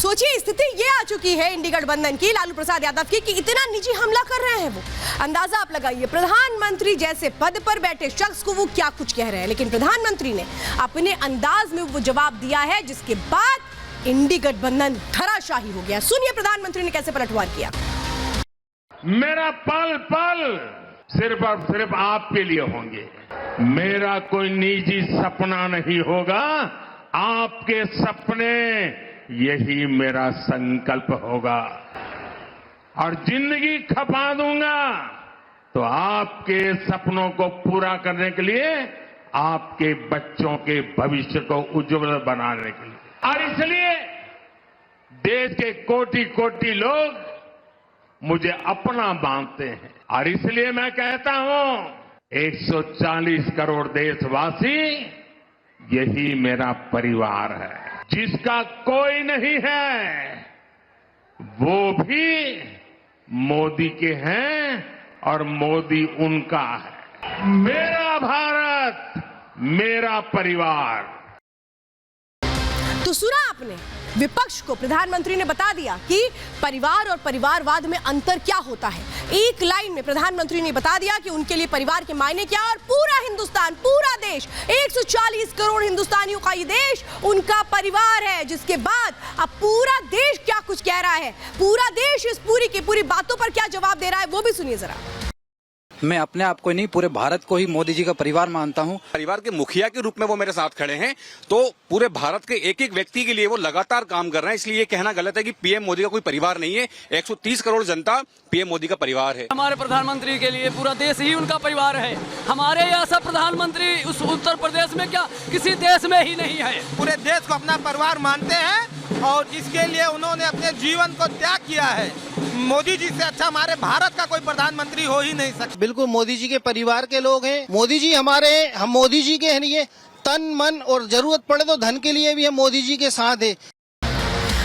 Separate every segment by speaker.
Speaker 1: सोचिए स्थिति ये आ चुकी है इंडी गठबंधन की, लालू प्रसाद यादव की, कि इतना निजी हमला कर रहे हैं वो। अंदाजा आप लगाइए, प्रधानमंत्री जैसे पद पर बैठे शख्स को वो क्या कुछ कह रहे हैं, लेकिन प्रधानमंत्री ने अपने अंदाज में वो जवाब दिया है, जिसके बाद इंडी गठबंधन धराशाही हो गया। सुनिए प्रधानमंत्री ने कैसे पलटवार किया।
Speaker 2: मेरा पल पल सिर्फ और सिर्फ आपके लिए होंगे। मेरा कोई निजी सपना नहीं होगा, आपके सपने, यही मेरा संकल्प होगा। और जिंदगी खपा दूंगा तो आपके सपनों को पूरा करने के लिए, आपके बच्चों के भविष्य को उज्जवल बनाने के लिए। और इसलिए देश के कोटि कोटि लोग मुझे अपना मानते हैं। और इसलिए मैं कहता हूं, 140 करोड़ देशवासी, यही मेरा परिवार है। जिसका कोई नहीं है वो भी मोदी के हैं और मोदी उनका है। मेरा भारत, मेरा परिवार।
Speaker 1: तो सुना आपने, विपक्ष को प्रधानमंत्री ने बता दिया कि परिवार और परिवारवाद में अंतर क्या होता है। एक लाइन में प्रधानमंत्री ने बता दिया कि उनके लिए परिवार के मायने क्या, और पूरा हिंदुस्तान, पूरा देश, 140 करोड़ हिंदुस्तानियों का ये देश उनका परिवार है। जिसके बाद अब पूरा देश क्या कुछ कह रहा है, पूरा देश इस पूरी की पूरी बातों पर क्या जवाब दे रहा है, वो भी सुनिए जरा।
Speaker 3: मैं अपने आप को नहीं, पूरे भारत को ही मोदी जी का परिवार मानता हूं।
Speaker 4: परिवार के मुखिया के रूप में वो मेरे साथ खड़े हैं, तो पूरे भारत के एक एक व्यक्ति के लिए वो लगातार काम कर रहे हैं। इसलिए ये कहना गलत है कि पीएम मोदी का कोई परिवार नहीं है। 130 करोड़ जनता पीएम मोदी का परिवार है।
Speaker 5: हमारे प्रधानमंत्री के लिए पूरा देश ही उनका परिवार है। हमारे ऐसा प्रधानमंत्री उस उत्तर प्रदेश में क्या किसी देश में ही नहीं है।
Speaker 6: पूरे देश को अपना परिवार मानते हैं और इसके लिए उन्होंने अपने जीवन को त्याग किया है। मोदी जी से अच्छा हमारे भारत का कोई प्रधानमंत्री हो ही नहीं सकता।
Speaker 7: बिल्कुल मोदी जी के परिवार के लोग हैं। मोदी जी हमारे, हम मोदी जी के लिए तन मन और जरूरत पड़े तो धन के लिए भी हम मोदी जी के साथ है।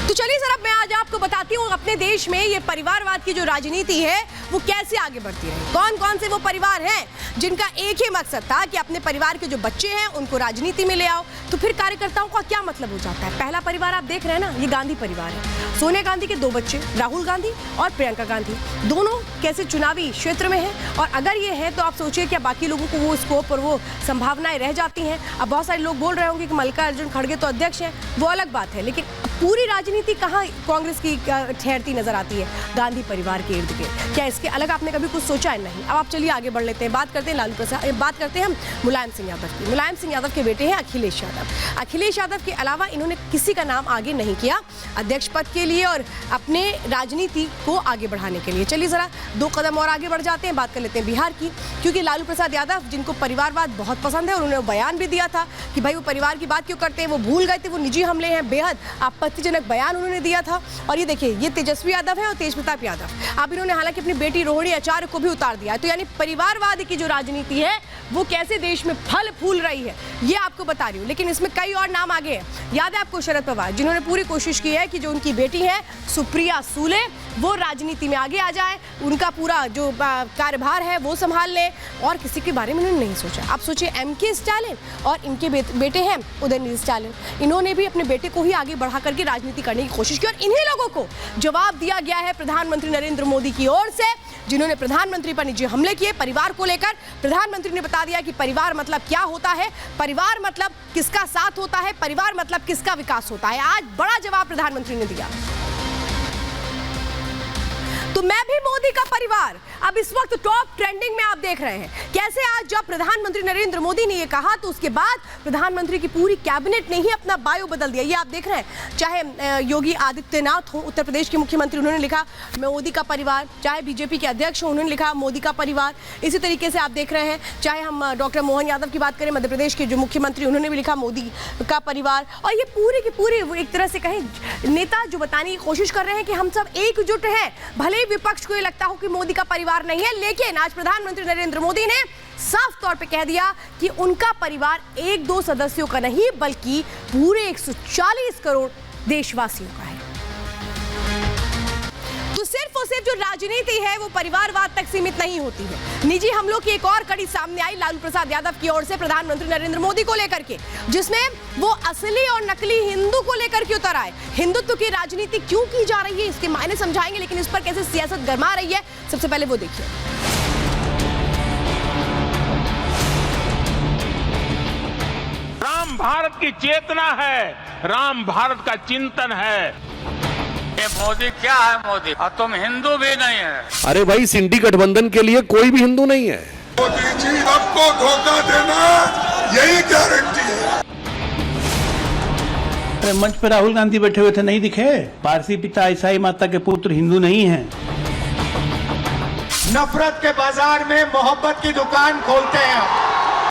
Speaker 1: तो चलिए सर, अब मैं आज आपको बताती हूँ अपने देश में ये परिवारवाद की जो राजनीति है वो कैसे आगे बढ़ती है। कौन कौन से वो परिवार हैं जिनका एक ही मकसद था कि अपने परिवार के जो बच्चे हैं उनको राजनीति में ले आओ। तो फिर कार्यकर्ताओं का क्या मतलब हो जाता है। पहला परिवार आप देख रहे हैं ना, ये गांधी परिवार है। सोनिया गांधी के 2 बच्चे, राहुल गांधी और प्रियंका गांधी, दोनों कैसे चुनावी क्षेत्र में हैं। और अगर ये है तो आप सोचिए क्या बाकी लोगों को वो स्कोप और वो संभावनाएं रह जाती हैं। अब बहुत सारे लोग बोल रहे होंगे कि मल्लिकार्जुन खड़गे तो अध्यक्ष हैं, वो अलग बात है, लेकिन पूरी राजनीति कहाँ कांग्रेस की ठहरती नजर आती है, गांधी परिवार के इर्द गिर्द। क्या इसके अलग आपने कभी कुछ सोचा है? नहीं। अब आप चलिए आगे बढ़ लेते हैं, बात करते हैं लालू प्रसाद, बात करते हैं हम मुलायम सिंह यादव की। मुलायम सिंह यादव के बेटे हैं अखिलेश यादव। अखिलेश यादव के अलावा इन्होंने किसी का नाम आगे नहीं किया अध्यक्ष पद के लिए और अपने राजनीति को आगे बढ़ाने के लिए। चलिए जरा 2 कदम और आगे बढ़ जाते हैं, बात कर लेते हैं बिहार की, क्योंकि लालू प्रसाद यादव जिनको परिवारवाद बहुत पसंद है, उन्होंने बयान भी दिया था कि भाई वो परिवार की बात क्यों करते हैं, वो भूल गए थे वो निजी हमले हैं। बेहद आपत्तिजनक बयान उन्होंने दिया था। और ये देखिए, ये तेजस्वी यादव है और तेज प्रताप यादव। अब इन्होंने हालांकि अपनी बेटी रोहिणी आचार्य को भी उतार दिया है। तो यानी परिवारवाद की जो राजनीति है वो कैसे देश में फल फूल रही है ये आपको बता रही हूँ। लेकिन इसमें कई और नाम आगे हैं। याद है आपको शरद पवार, जिन्होंने पूरी कोशिश की है कि जो उनकी बेटी है सुप्रिया सुले वो राजनीति में आगे आ जाए, उनका पूरा जो कार्यभार है वो संभाल ले, और किसी के बारे में उन्होंने नहीं सोचा। आप सोचिए एमके स्टालिन और इनके बेटे हैं उदयनिधि स्टालिन, इन्होंने भी अपने बेटे को ही आगे बढ़ा करके राजनीति करने की कोशिश की। और इन्हीं लोगों को जवाब दिया गया है प्रधानमंत्री नरेंद्र मोदी की ओर से, जिन्होंने प्रधानमंत्री पर निजी हमले किए परिवार को लेकर। प्रधानमंत्री ने बता दिया कि परिवार मतलब क्या होता है, परिवार मतलब किसका साथ होता है, परिवार मतलब किसका विकास होता है। आज बड़ा जवाब प्रधानमंत्री ने दिया। तो मैं भी मोदी का परिवार अब इस वक्त टॉप ट्रेंडिंग में आप देख रहे हैं। कैसे आज जब प्रधानमंत्री नरेंद्र मोदी ने ये कहा तो उसके बाद प्रधानमंत्री की पूरी कैबिनेट ने ही अपना बायो बदल दिया। ये आप देख रहे हैं, चाहे योगी आदित्यनाथ हो उत्तर प्रदेश के मुख्यमंत्री, उन्होंने लिखा मोदी का परिवार, चाहे बीजेपी के अध्यक्ष हो उन्होंने लिखा मोदी का परिवार। इसी तरीके से आप देख रहे हैं, चाहे हम डॉक्टर मोहन यादव की बात करें मध्य प्रदेश के जो मुख्यमंत्री, उन्होंने भी लिखा मोदी का परिवार। और ये पूरी की पूरी एक तरह से कहें नेता जो बताने की कोशिश कर रहे हैं कि हम सब एकजुट हैं। भले विपक्ष को ये लगता हो कि मोदी का परिवार नहीं है, लेकिन आज प्रधानमंत्री नरेंद्र मोदी ने साफ तौर पे कह दिया कि उनका परिवार 1-2 सदस्यों का नहीं बल्कि पूरे 140 करोड़ देशवासियों का है। तो सिर्फ और सिर्फ जो राजनीति है वो परिवारवाद तक सीमित नहीं होती है। निजी हमलों की एक और कड़ी सामने आई लालू प्रसाद यादव की ओर से प्रधानमंत्री नरेंद्र मोदी को लेकर के, जिसमें वो असली और नकली हिंदू को लेकर के उतर आए। हिंदुत्व की राजनीति क्यों की जा रही है इसके मायने समझाएंगे, लेकिन इस पर कैसे सियासत गरमा रही है सबसे पहले वो देखिए।
Speaker 2: राम भारत की चेतना है, राम भारत का चिंतन है।
Speaker 8: ये मोदी क्या है मोदी? और तुम हिंदू भी नहीं है।
Speaker 9: अरे भाई, इंडी गठबंधन के लिए कोई भी हिंदू नहीं है।
Speaker 10: मोदी जी आपको धोखा देना यही गारंटी है।
Speaker 11: अरे मंच पर राहुल गांधी बैठे हुए थे, नहीं दिखे? पारसी पिता ईसाई माता के पुत्र हिंदू नहीं हैं।
Speaker 6: नफरत के बाजार में मोहब्बत की दुकान खोलते हैं।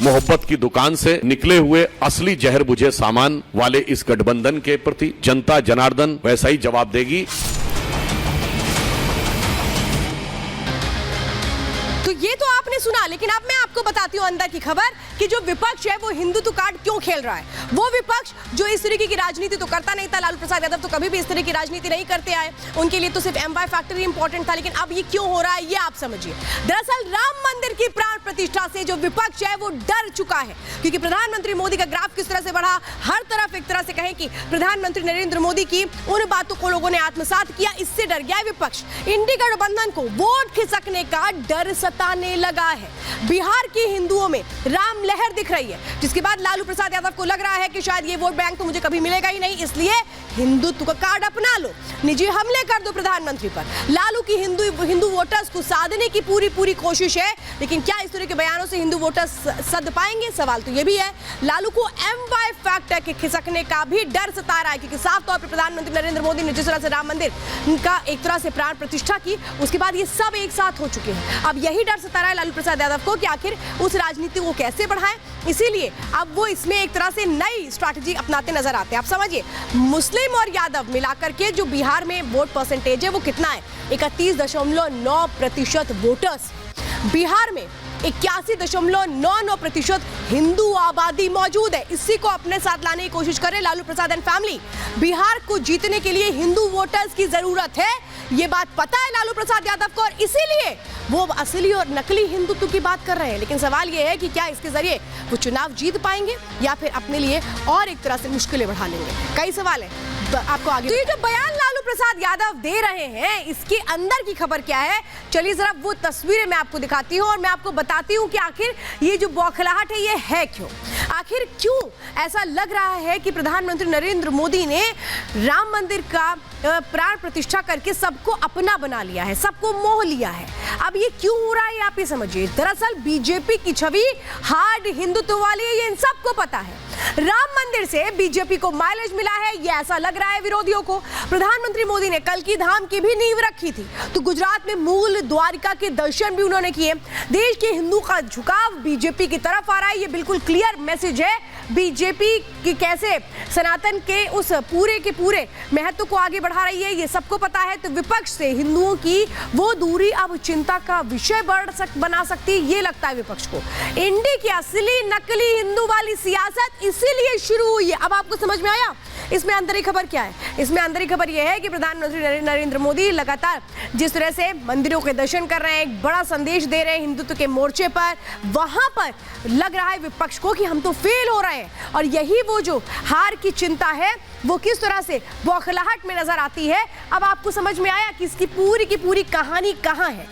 Speaker 9: मोहब्बत की दुकान से निकले हुए असली जहर बुझे सामान वाले इस गठबंधन के प्रति जनता जनार्दन वैसा ही जवाब देगी।
Speaker 1: तो ये तो आपने सुना, लेकिन अब मैं आपको बताती हूँ अंदर की खबर कि जो विपक्ष है वो हिंदुत्व कार्ड क्यों खेल रहा है। वो विपक्ष जो इस तरीके की राजनीति तो करता नहीं था, लालू प्रसाद यादव तो कभी भी इस तरह की राजनीति नहीं करते आए, उनके लिए तो सिर्फ एमवाई फैक्टर ही इंपॉर्टेंट था। लेकिन अब ये क्यों हो रहा है ये आप समझिए। दरअसल राम मंदिर की प्राण प्रतिष्ठा से जो विपक्ष है वो डर चुका है, क्योंकि प्रधानमंत्री मोदी का ग्राफ किस तरह से बढ़ा, हर तरफ एक तरह से कहें कि प्रधानमंत्री नरेंद्र मोदी की उन बातों को लोगों ने आत्मसात किया, इससे डर गया विपक्ष। इंडी गठबंधन को वोट खिसकने का डर सताने लगा है। बिहार के हिंदुओं में राम लहर दिख रही है, जिसके बाद लालू प्रसाद यादव को लग रहा है कि शायद ये वोट बैंक तो मुझे कभी मिलेगा ही नहीं, इसलिए हिंदुत्व का कार्ड अपना लो, निजी हमले कर दो प्रधानमंत्री पर। लालू की हिंदू वोटर्स को साधने की पूरी कोशिश है, लेकिन क्या इस तरह के बयानों से हिंदू वोटर्स सद पाएंगे? सवाल तो ये भी है। लालू को एमवाई फैक्टर के खिसकने का भी डर सता रहा है, क्योंकि साफ तौर पर प्रधानमंत्री नरेंद्र मोदी ने जिस तरह से राम मंदिर का एक तरह से प्राण प्रतिष्ठा की, उसके बाद ये सब एक साथ हो चुके हैं। अब यही डर सता रहा है लालू प्रसाद यादव को कि आखिर उस राजनीति को कैसे बढ़ाएं, इसीलिए अब वो इसमें एक तरह से नई स्ट्रैटेजी अपनाते नजर आते हैं। आप समझिए, मुस्लिम और यादव मिलाकर के जो बिहार में वोट परसेंटेज है वो कितना है? 31.9% वोटर्स। बिहार में 81.99% हिंदू आबादी मौजूद है। इसी को अपने साथ लाने की कोशिश करे लालू प्रसाद एंड फैमिली। बिहार को जीतने के लिए हिंदू वोटर्स की जरूरत है, ये बात पता है लालू प्रसाद यादव को, और इसीलिए वो असली और नकली हिंदुत्व की बात कर रहे हैं। लेकिन सवाल ये है कि क्या इसके जरिए वो चुनाव जीत पाएंगे या फिर अपने लिए और एक तरह से मुश्किलें बढ़ा लेंगे? कई सवाल है आपको आगे। तो ये जो बयान लालू प्रसाद यादव दे रहे हैं, इसके अंदर की खबर क्या है, चलिए जरा वो तस्वीरें मैं आपको दिखाती हूँ और मैं आपको बताती हूँ कि आखिर ये जो बौखलाहट है ये है क्यों। आखिर क्यों ऐसा लग रहा है कि प्रधानमंत्री नरेंद्र मोदी ने राम मंदिर का प्राण प्रतिष्ठा करके सबको अपना बना लिया है, सबको मोह लिया है। अब ये क्यों हो रहा है आप ये समझिए। दरअसल बीजेपी की छवि हार्ड हिंदुत्व वाली है, ये इन सबको पता है। राम मंदिर से बीजेपी को माइलेज मिला है, ये ऐसा लग रहा है विरोधियों को। प्रधानमंत्री मोदी ने कल की धाम की भी नींव रखी थी, तो गुजरात में मूल द्वारिका के दर्शन भी उन्होंने किए। देश के हिंदू का झुकाव बीजेपी की तरफ आ रहा है, ये बिल्कुल क्लियर मैसेज है बीजेपी की कैसे सनातन के उस पूरे के पूरे महत्व को आगे बढ़ा रही है, ये सबको पता है। तो विपक्ष से हिंदुओं की वो दूरी अब चिंता का विषय बना सकती है, ये लगता है विपक्ष को। इंडी की असली नकली हिंदू वाली सियासत इसीलिए शुरू हुई है। अब आपको समझ में आया इसमें अंदर खबर क्या है? इसमें अंदर खबर यह है कि प्रधानमंत्री नरेंद्र मोदी लगातार जिस तरह से मंदिरों के दर्शन कर रहे हैं, एक बड़ा संदेश दे रहे हैं हिंदुत्व के मोर्चे पर, वहां पर लग रहा है विपक्ष को कि हम तो फेल हो रहे हैं। और यही वो जो हार की चिंता है वो किस तरह से बौखलाहट में नजर आती है। अब आपको समझ में आया कि इसकी पूरी की पूरी कहानी कहां है।